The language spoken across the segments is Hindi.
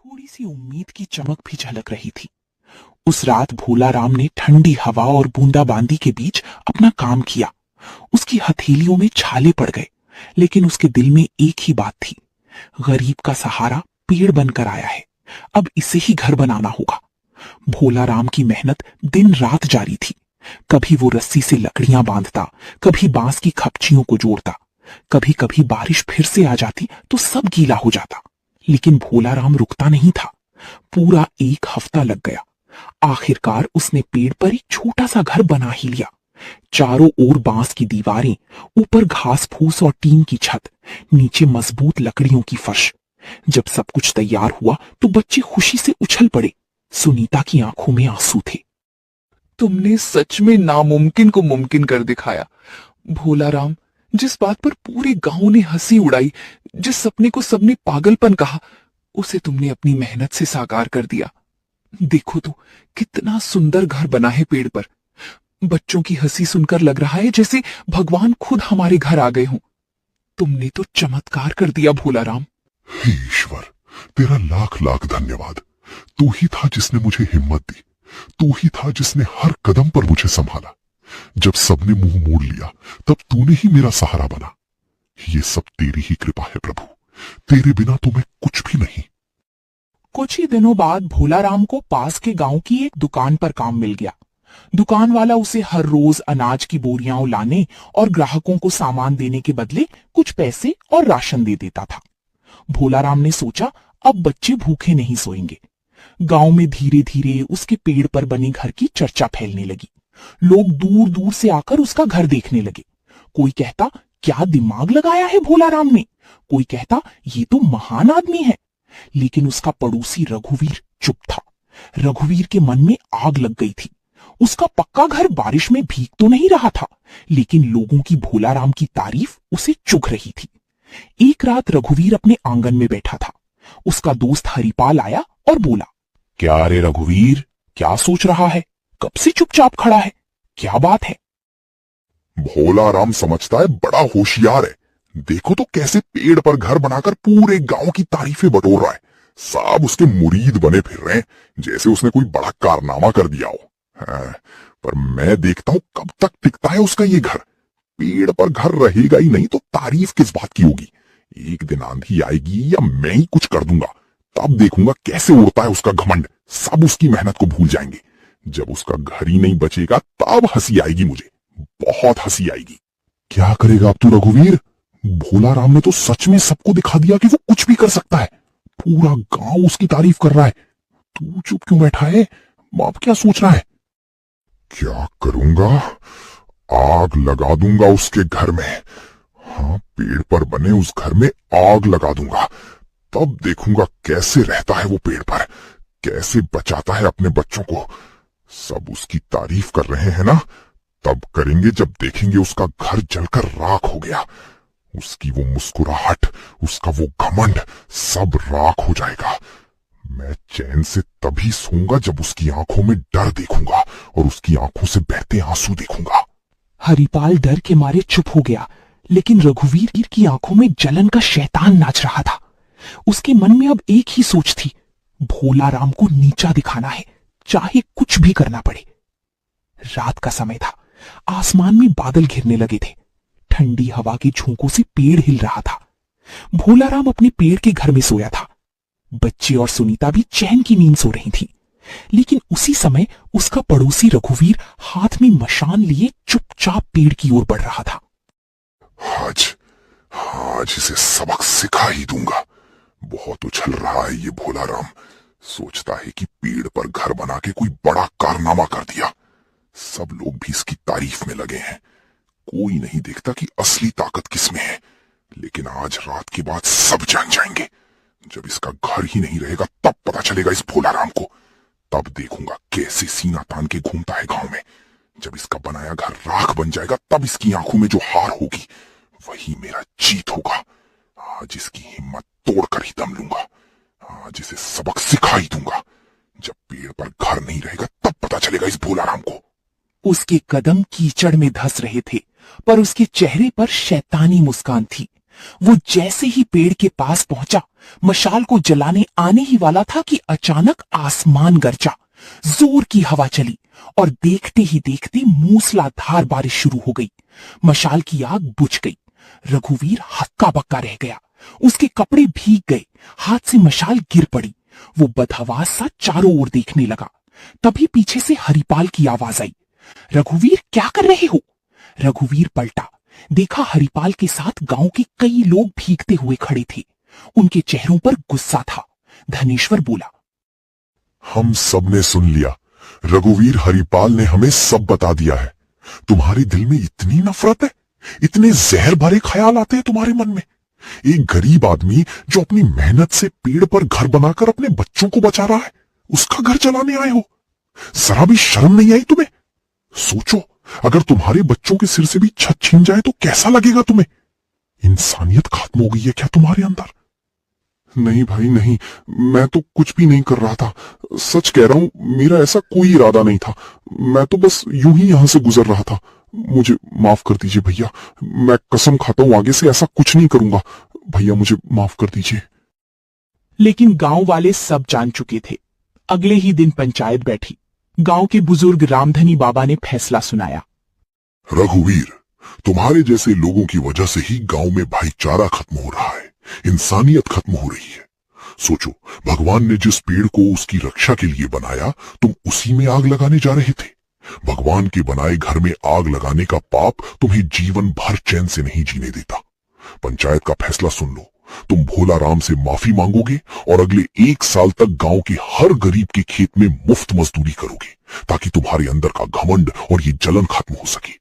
थोड़ी सी उम्मीद की चमक भी झलक रही थी। उस रात भोला राम ने ठंडी हवा और बूंदाबांदी के बीच अपना काम किया। उसकी हथेलियों में छाले पड़ गए, लेकिन उसके दिल में एक ही बात थी, गरीब का सहारा पेड़ बनकर आया है, अब इसे ही घर बनाना होगा। भोला राम की मेहनत दिन रात जारी थी। कभी वो रस्सी से लकड़ियां बांधता, कभी बांस की खपचियों को जोड़ता, कभी कभी बारिश फिर से आ जाती तो सब गीला हो जाता। लेकिन भोला राम रुकता नहीं था। पूरा एक हफ्ता लग गया। आखिरकार उसने पेड़ पर एक छोटा सा घर बना ही लिया। चारों ओर बांस की दीवारें, ऊपर घास फूस और टीन की छत, नीचे मजबूत लकड़ियों की फर्श। जब सब कुछ तैयार हुआ तो बच्चे खुशी से उछल पड़े। सुनीता की आंखों में आंसू थे। तुमने सच में नामुमकिन को मुमकिन कर दिखाया भोला राम। जिस बात पर पूरे गांव ने हंसी उड़ाई, जिस सपने को सबने पागलपन कहा, उसे तुमने अपनी मेहनत से साकार कर दिया। देखो तो कितना सुंदर घर बना है पेड़ पर। बच्चों की हंसी सुनकर लग रहा है जैसे भगवान खुद हमारे घर आ गए हों। तुमने तो चमत्कार कर दिया भोला राम। हे ईश्वर, तेरा लाख लाख धन्यवाद। तू ही था जिसने मुझे हिम्मत दी, तू ही था जिसने हर कदम पर मुझे संभाला। जब सबने मुंह मोड़ लिया तब तूने ही मेरा सहारा बना। ये सब तेरी ही कृपा है प्रभु, तेरे बिना तो मैं कुछ भी नहीं। कुछ ही दिनों बाद भोला राम को पास के गांव की एक दुकान पर काम मिल गया। दुकान वाला उसे हर रोज अनाज की बोरियां लाने और ग्राहकों को सामान देने के बदले कुछ पैसे और राशन दे देता था। भोला राम ने सोचा, अब बच्चे भूखे नहीं सोएंगे। गांव में धीरे धीरे उसके पेड़ पर बने घर की चर्चा फैलने लगी। लोग दूर दूर से आकर उसका घर देखने लगे। कोई कहता, क्या दिमाग लगाया है भोला राम ने। कोई कहता, ये तो महान आदमी है। लेकिन उसका पड़ोसी रघुवीर चुप था। रघुवीर के मन में आग लग गई थी। उसका पक्का घर बारिश में भीग तो नहीं रहा था, लेकिन लोगों की भोला राम की तारीफ उसे चुभ रही थी। एक रात रघुवीर अपने आंगन में बैठा था। उसका दोस्त हरिपाल आया और बोला, क्या रे रघुवीर, क्या सोच रहा है? कब से चुपचाप खड़ा है, क्या बात है? भोला राम समझता है बड़ा होशियार है। देखो तो कैसे पेड़ पर घर बनाकर पूरे गांव की तारीफें बटोर रहा है। सब उसके मुरीद बने फिर रहे हैं, जैसे उसने कोई बड़ा कारनामा कर दिया हो। हाँ, पर मैं देखता हूं कब तक टिकता है उसका ये घर। पेड़ पर घर रहेगा ही नहीं तो तारीफ किस बात की होगी। एक दिन आंधी आएगी या मैं ही कुछ कर दूंगा, तब देखूंगा कैसे उड़ता है उसका घमंड। सब उसकी मेहनत को भूल जाएंगे। जब उसका घर ही नहीं बचेगा तब हंसी आएगी मुझे, बहुत हंसी आएगी। क्या करेगा अब तू रघुवीर? भोला राम ने तो सच में सबको दिखा दिया कि वो कुछ भी कर सकता है। पूरा गांव उसकी तारीफ कर रहा है। तू चुप क्यों बैठा है? बाप क्या सोच रहा है? क्या करूंगा? आग लगा दूंगा उसके घर में। हाँ, पेड़ पर बने उस घर में आग लगा दूंगा। तब देखूंगा कैसे रहता है वो पेड़ पर, कैसे बचाता है अपने बच्चों को। सब उसकी तारीफ कर रहे हैं ना, तब करेंगे जब देखेंगे उसका घर जलकर राख हो गया। उसकी वो मुस्कुराहट, उसका वो घमंड, सब राख हो जाएगा। मैं चैन से तभी सोऊंगा जब उसकी आंखों में डर देखूंगा और उसकी आंखों से बहते आंसू देखूंगा। हरिपाल डर के मारे चुप हो गया, लेकिन रघुवीर की आंखों में जलन का शैतान नाच रहा था। उसके मन में अब एक ही सोच थी, भोला राम को नीचा दिखाना है, चाहे कुछ भी करना पड़े। रात का समय था। आसमान में बादल घिरने लगे थे। ठंडी हवा के झोंकों से पेड़ हिल रहा था। भोला राम अपने पेड़ के घर में सोया था। बच्चे और सुनीता भी चैन की नींद सो रही थी। लेकिन उसी समय उसका पड़ोसी रघुवीर हाथ में मशाल लिए चुपचाप पेड़ की ओर बढ़ रहा था। आज इसे सबक सिखा ही दूंगा। बहुत उछल रहा है ये भोला राम। सोचता है कि पेड़ पर घर बना के कोई बड़ा कारनामा कर दिया। सब लोग भी इसकी तारीफ में लगे हैं। कोई नहीं देखता कि असली ताकत किसमें है। लेकिन आज रात के बाद सब जान जाएंगे। जब इसका घर ही नहीं रहेगा तब पता चलेगा इस भोला राम को। तब देखूंगा कैसे सीना तान के घूमता है गांव में। जब इसका बनाया घर राख बन जाएगा तब इसकी आंखों में जो हार होगी वही मेरा जीत होगा। आज इसकी हिम्मत तोड़कर ही दम लूंगा। आज इसे सबक सिखा ही दूंगा। जब पेड़ पर घर नहीं रहेगा तब पता चलेगा इस भोला राम को। उसके कदम कीचड़ में धंस रहे थे, पर उसके चेहरे पर शैतानी मुस्कान थी। वो जैसे ही पेड़ के पास पहुंचा, मशाल को जलाने आने ही वाला था कि अचानक आसमान गरजा, जोर की हवा चली और देखते ही देखते मूसलाधार बारिश शुरू हो गई। मशाल की आग बुझ गई। रघुवीर हक्का बक्का रह गया। उसके कपड़े भीग गए, हाथ से मशाल गिर पड़ी। वो बदहवास सा चारों ओर देखने लगा। तभी पीछे से हरिपाल की आवाज आई, रघुवीर क्या कर रहे हो? रघुवीर पलटा, देखा हरिपाल के साथ गांव के कई लोग भीगते हुए खड़े थे। उनके चेहरों पर गुस्सा था। धनेश्वर बोला, हम सबने सुन लिया। रघुवीर हरिपाल ने हमें सब बता दिया है। तुम्हारे दिल में इतनी नफरत है, इतने जहर भरे ख्याल आते हैं तुम्हारे मन में। एक गरीब आदमी जो अपनी मेहनत से पेड़ पर घर बनाकर अपने बच्चों को बचा रहा है, उसका घर जलाने आए हो? जरा भी शर्म नहीं आई तुम्हें? सोचो, अगर तुम्हारे बच्चों के सिर से भी छत छीन जाए तो कैसा लगेगा तुम्हें? इंसानियत खत्म हो गई है क्या तुम्हारे अंदर? नहीं भाई नहीं, मैं तो कुछ भी नहीं कर रहा था। सच कह रहा हूं, मेरा ऐसा कोई इरादा नहीं था। मैं तो बस यूं ही यहां से गुजर रहा था। मुझे माफ कर दीजिए भैया। मैं कसम खाता हूं आगे से ऐसा कुछ नहीं करूंगा। भैया मुझे माफ कर दीजिए। लेकिन गांव वाले सब जान चुके थे। अगले ही दिन पंचायत बैठी। गांव के बुजुर्ग रामधनी बाबा ने फैसला सुनाया। रघुवीर, तुम्हारे जैसे लोगों की वजह से ही गांव में भाईचारा खत्म हो रहा है, इंसानियत खत्म हो रही है। सोचो, भगवान ने जिस पेड़ को उसकी रक्षा के लिए बनाया, तुम उसी में आग लगाने जा रहे थे। भगवान के बनाए घर में आग लगाने का पाप तुम्हें जीवन भर चैन से नहीं जीने देता। पंचायत का फैसला सुन लो। तुम भोला राम से माफी मांगोगे और अगले 1 साल तक गांव के हर गरीब के खेत में मुफ्त मजदूरी करोगे, ताकि तुम्हारे अंदर का घमंड और ये जलन खत्म हो सके।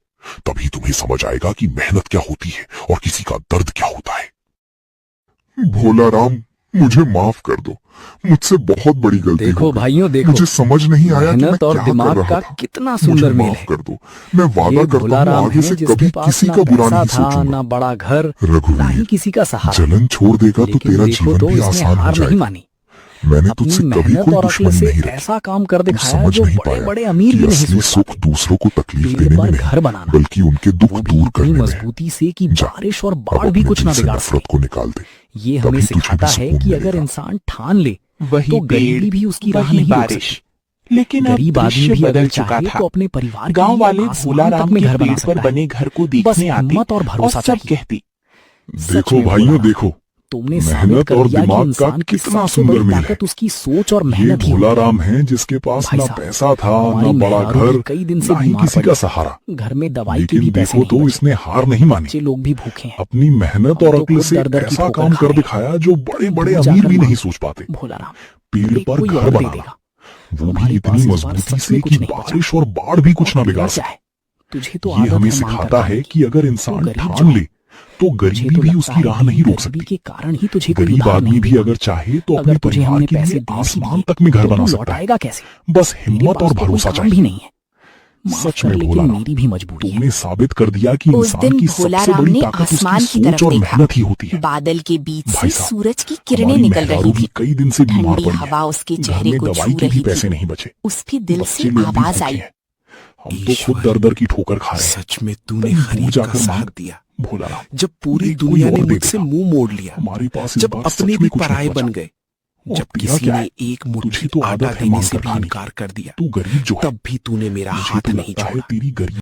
तभी तुम्हें समझ आएगा कि मेहनत क्या होती है और किसी का दर्द क्या होता है। भोला राम, मुझे माफ कर दो। मुझसे बहुत बड़ी गलती देखो हो गई। भाइयों देखो, मुझे समझ नहीं आया कि मैं मेहनत और क्या कर दिमाग रहा का था। कितना मुझे सुंदर मेल माफ है। कर दो। मैं वादा ये करता भोला हूँ राम आगे है से जिसके कभी पास किसी ना का बुरा पैसा नहीं था, सोचूंगा। ना बड़ा घर, ना ही रघुवीर, किसी का सहारा। जलन छोड़ देगा तो लेकिन तेरा देखो जीवन तो भी इसने आसान हो हार नहीं जाएगा। मानी। मैंने अपनी तुझसे कभी मेहनत कोई और अक्ल दुश्मनी से नहीं रखी। ऐसा काम कर तू दिखाया समझ जो नहीं बड़े पाया बड़े अमीर कि भी नहीं असली सोच सुख पाते। दूसरों को तकलीफ पेड़ देने पर में घर नहीं, बनाना, बल्कि उनके दुख वो भी दूर इतनी करने में है। मजबूती से कि जा, बारिश और अब बाढ़ भी अपने कुछ दिल ना से बिगाड़ नफरत सके। को निकाल दे। ये हमें तभी तुझे भी सिखाता है सुकून कि अगर मिलेगा। इंसान ठान ले वही तो पेड़, गरीबी भी उसकी राह वही नहीं रोक बारिश। सकती। लेकिन अब गरीब आदमी दृश्य भी बदल अगर चुका चाहे था। तो अपने परिवार के गांव लिए वाले आसमान भोला तक राम में के घर बना पेड़ पर सकता है। बने घर को बस देखने आते हिम्मत और और भरोसा सब चाहिए। कहते, सच देखो में भाइयों भोला राम, देखो, तुमने साबित मेहनत कर और दिया कि दिमाग का इंसान की कितना सबसे सुंदर बड़ी मेल है। ताकत उसकी सोच और ये मेहनत ही भोला होती है। राम है जिसके पास भाई ना साहब, पैसा था, हमारी ना बड़ा मेहरारू घर, भी कई दिन से ना ही बीमार किसी पड़ी का है। सहारा। घर में दवाई के लेकिन भी पैसे देखो तो नहीं इसने हार नहीं मानी। बच्चे लोग भी भूखे हैं। अपनी मेहनत हम और तो अक्ल खुद से दर-दर की ऐसा ठोकर काम खा कर रहे हैं। दिखाया जो बड़े बड़े दूर अमीर जाकर भी नहीं मांग। सोच पाते। भोला राम, पेड़ पर कोई घर और दे बनाना, देगा। वो हमारे भी पास इतनी इस बार मजबूती सच से में कि कुछ नहीं बचा। बारिश और बाढ़ भी कुछ ना और बिगाड़ बिगड़ सके। जाए, तुझे तो ये आदत हमें है मांग कर सिखाता खाने है की। कि अगर तू इंसान गरीब ठान जो ले है, तो मुझे गरीबी तो भी लगता उसकी है राह नहीं कि रोक गरीबी सकती। के कारण ही तुझे कोई गरीब उधार आदमी नहीं भी देगा। अगर चाहे तो अगर अपने तुझे परिवार हमने के पैसे लिए दे भी आसमान दिए तक में घर तो बना तू सकता है। लौटाएगा कैसे? बस तेरे हिम्मत पास और तो कोई भरोसा काम भी चाहिए। नहीं है। माफ सच कर, में लेकिन भोला राम, मेरी भी मजबूरी है। तुमने साबित कर दिया कि उस इंसान दिन की भोला सबसे राम बड़ी ने ताकत आसमान उसकी की सोच तरफ और देखा। मेहनत ही होती है। बादल के बीच भाई से साहब, सूरज की किरणें हमारी निकल मेहरारू रही भी थी। कई दिन से बीमार ठंडी पड़ी है। हवा उसके घर चेहरे में को दवाई छू के भी रही पैसे थी। नहीं बचे। उसके दिल बच्चे से लोग भी आवाज भूखे आई, हैं। हम तो खुद दर दर की ठोकर खा रहे हैं। सच में तूने दूर गरीब का जाकर साथ मांग। दिया। भोला राम, जब पूरी देख, कोई दुनिया और ने दे मुझसे देगा। मुंह मोड़ लिया, हमारे पास इस जब बार अपने सच भी में कुछ नहीं पराये बचा। बन गए, और जब तेरा किसी क्या ने है? एक तुझे मुट्ठी तो आटा आदत है देने मांग से कर भी खाने की। इनकार कर दिया, तू गरीब जो है, तब भी तूने मेरा मुझे हाथ तो नहीं लगता है छोड़ा। तेरी गरीब